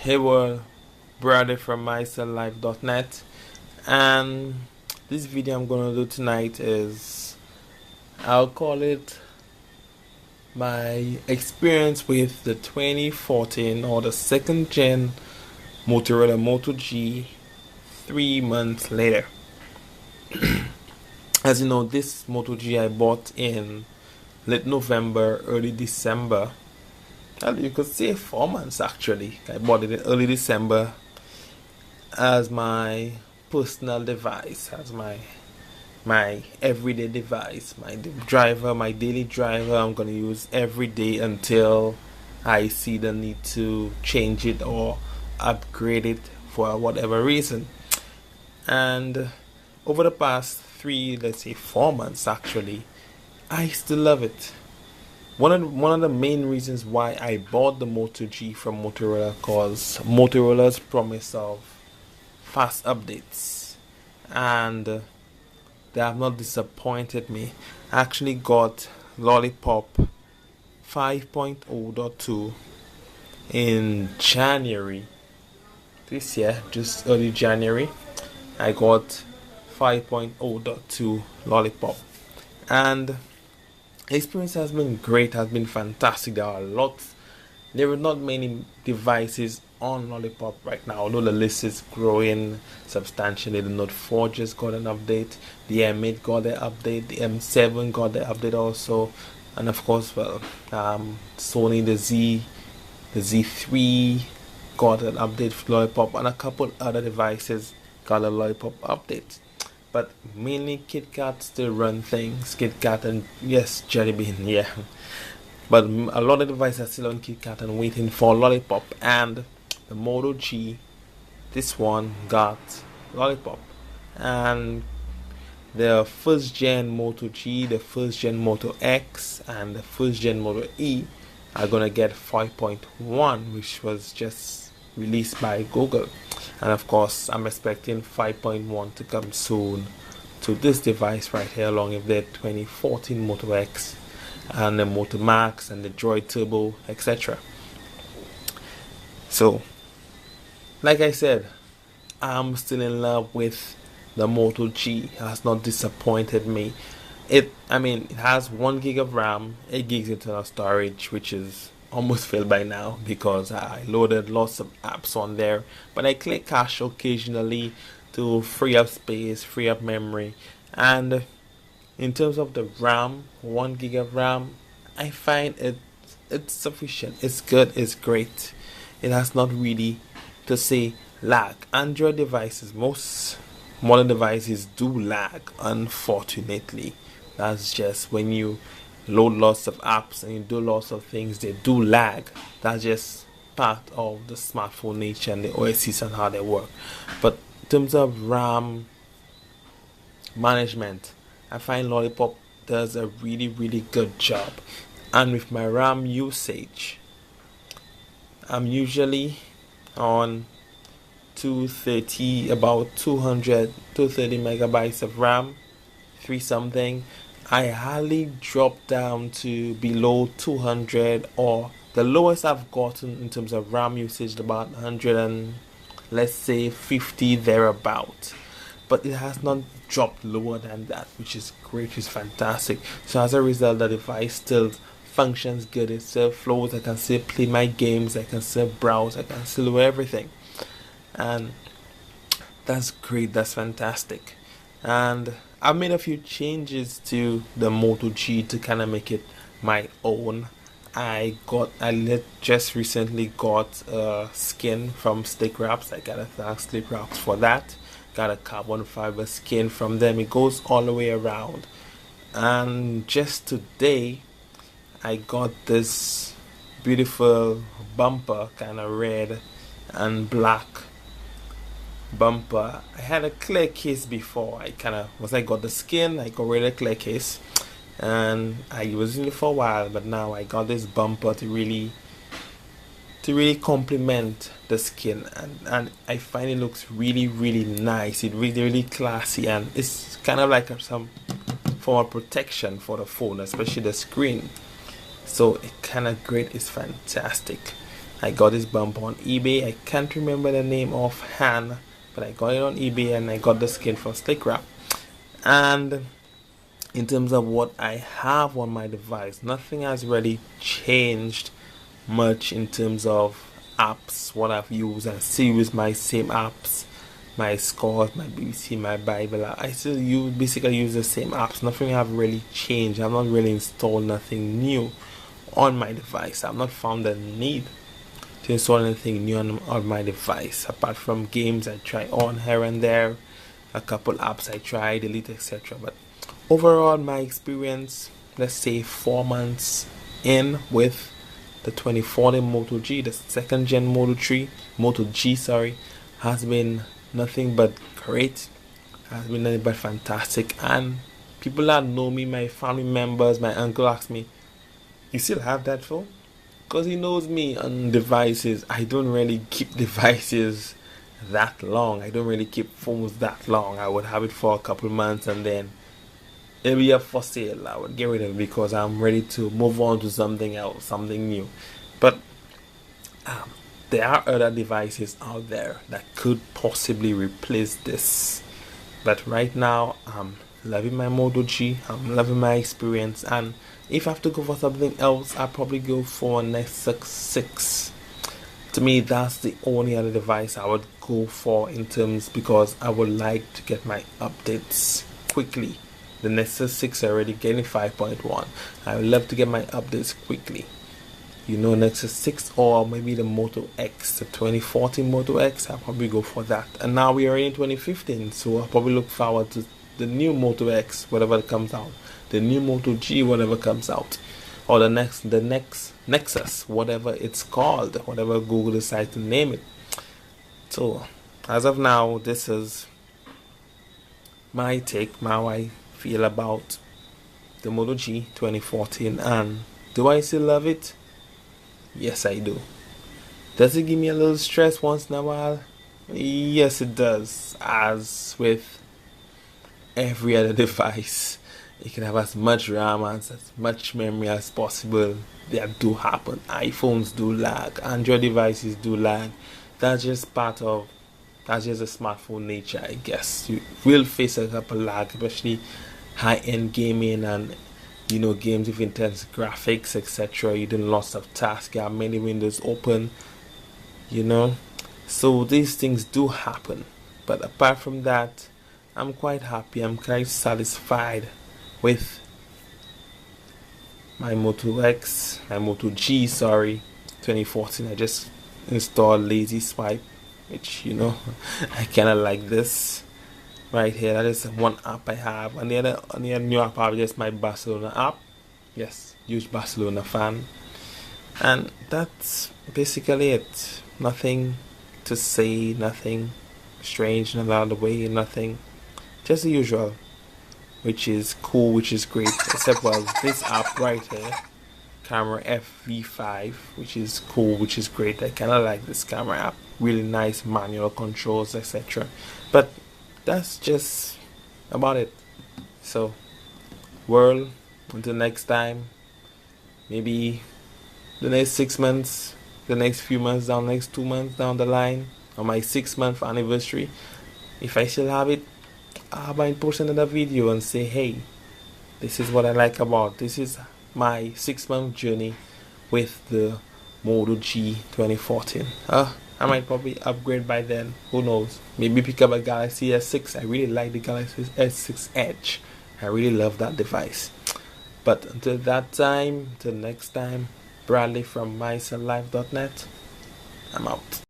Hey world, Brady from mysellife.net, and this video I'm gonna do tonight is, I'll call it my experience with the 2014 or the second gen Motorola Moto G 3 months later. As you know, this Moto G I bought in late November, early December. Well, you could say 4 months actually. I bought it in early December as my personal device, as my everyday device, my driver, my daily driver. I'm gonna use every day until I see the need to change it or upgrade it for whatever reason. And over the past let's say 4 months actually, I still love it. One of the main reasons why I bought the Moto G from Motorola, cause Motorola's promise of fast updates, and they have not disappointed me. I actually got Lollipop 5.0.2 in January this year, just early January. I got 5.0.2 Lollipop, and the experience has been great, has been fantastic. There are not many devices on Lollipop right now, although the list is growing substantially. The Note 4 just got an update, the M8 got an update, the M7 got the update also, and of course, Sony the Z3 got an update for Lollipop, and a couple other devices got a Lollipop update. But mainly KitKat still run things. KitKat and yes, Jelly Bean, yeah. But a lot of devices are still on KitKat and waiting for Lollipop. And the Moto G, this one got Lollipop. And the first gen Moto G, the first gen Moto X, and the first gen Moto E are gonna get 5.1, which was just released by Google. And of course, I'm expecting 5.1 to come soon to this device right here, along with the 2014 Moto X and the Moto Max and the Droid Turbo, etc. So, like I said, I'm still in love with the Moto G. It has not disappointed me. It has 1 gig of RAM, 8 gigs internal storage, which is almost filled by now because I loaded lots of apps on there, but I click cache occasionally to free up space, free up memory. And in terms of the RAM, 1 gig of RAM, I find it's sufficient. It's good, it's great. It has not really, to say, lag. Android devices, most modern devices do lag, unfortunately. That's just when you load lots of apps and you do lots of things, they do lag. That's just part of the smartphone nature and the OSs and how they work. But in terms of RAM management, I find Lollipop does a really, really good job. And with my RAM usage, I'm usually on 230, about 230 megabytes of RAM, 3 something. I hardly dropped down to below 200, or the lowest I've gotten in terms of RAM usage about 100 and let's say 50 thereabout. But it has not dropped lower than that, which is great, which is fantastic. So as a result, the device still functions good. It still flows. I can still play my games. I can still browse. I can still do everything, and that's great. That's fantastic. And I've made a few changes to the Moto G to kind of make it my own. I just recently got a skin from Stick Wraps. I gotta thank Stick Wraps for that. Got a carbon fiber skin from them. It goes all the way around. And just today, I got this beautiful bumper, kind of red and black bumper. I had a clear case before. I got the skin, I got rid of the clear case, and I was using it for a while, but now I got this bumper to really complement the skin, and I find it looks really, really nice. It's really, really classy, and it's kind of like some form of protection for the phone, especially the screen. So it's kind of great. It's fantastic. I got this bump on eBay. I can't remember the name offhand, but I got it on eBay and I got the skin from Slick Wrap. And in terms of what I have on my device, nothing has really changed much in terms of apps, what I've used. I still use my same apps, my scores, my BBC, my Bible. I still basically use the same apps. Nothing have really changed. I've not really installed nothing new on my device. I've not found the need to install anything new on my device, apart from games I try on here and there, a couple apps I try, delete, etc. But overall, my experience, let's say 4 months in with the 2014 Moto G, the second gen Moto G, has been nothing but great. Has been nothing but fantastic. And people that know me, my family members, my uncle asked me, "You still have that phone?" Because he knows me on devices. I don't really keep devices that long. I don't really keep phones that long. I would have it for a couple months and then it'll be up for sale. I would get rid of it because I'm ready to move on to something else, something new. But there are other devices out there that could possibly replace this. But right now, I'm loving my Moto G. I'm loving my experience. And if I have to go for something else, I'll probably go for a Nexus 6. To me, that's the only other device I would go for in terms, because I would like to get my updates quickly. The Nexus 6 already getting 5.1. I would love to get my updates quickly. You know, Nexus 6 or maybe the Moto X, the 2014 Moto X. I'll probably go for that. And now we are in 2015, so I'll probably look forward to the new Moto X, whatever comes out. The new Moto G, whatever comes out. Or the next Nexus, whatever it's called, whatever Google decides to name it. So, as of now, this is my take, how I feel about the Moto G 2014. And do I still love it? Yes, I do. Does it give me a little stress once in a while? Yes, it does. As with every other device, you can have as much RAM and as much memory as possible. That do happen. iPhones do lag. Android devices do lag. That's just a smartphone nature, I guess. You will face a couple lag, especially high-end gaming and games with intense graphics, etc. You're doing lots of tasks. You have many windows open. So these things do happen. But apart from that, I'm quite happy. I'm quite satisfied with my Moto G, 2014. I just installed Lazy Swipe, which I kind of like this right here. That is one app I have. And the other new app I have is my Barcelona app. Yes, huge Barcelona fan. And that's basically it. Nothing to say, nothing strange, not out of the way, nothing. Just the usual, which is cool, which is great. Except, this app right here, camera FV5, which is cool, which is great. I kind of like this camera app. Really nice manual controls, etc. But that's just about it. So, world, until next time, maybe the next 6 months, the next few months down, next 2 months down the line, on my 6-month anniversary, if I still have it, I might post another video and say, hey, this is what I like about. This is my 6-month journey with the Moto G 2014. I might probably upgrade by then. Who knows? Maybe pick up a Galaxy S6. I really like the Galaxy S6 Edge. I really love that device. But until that time, till next time, Bradley from mysellife.net. I'm out.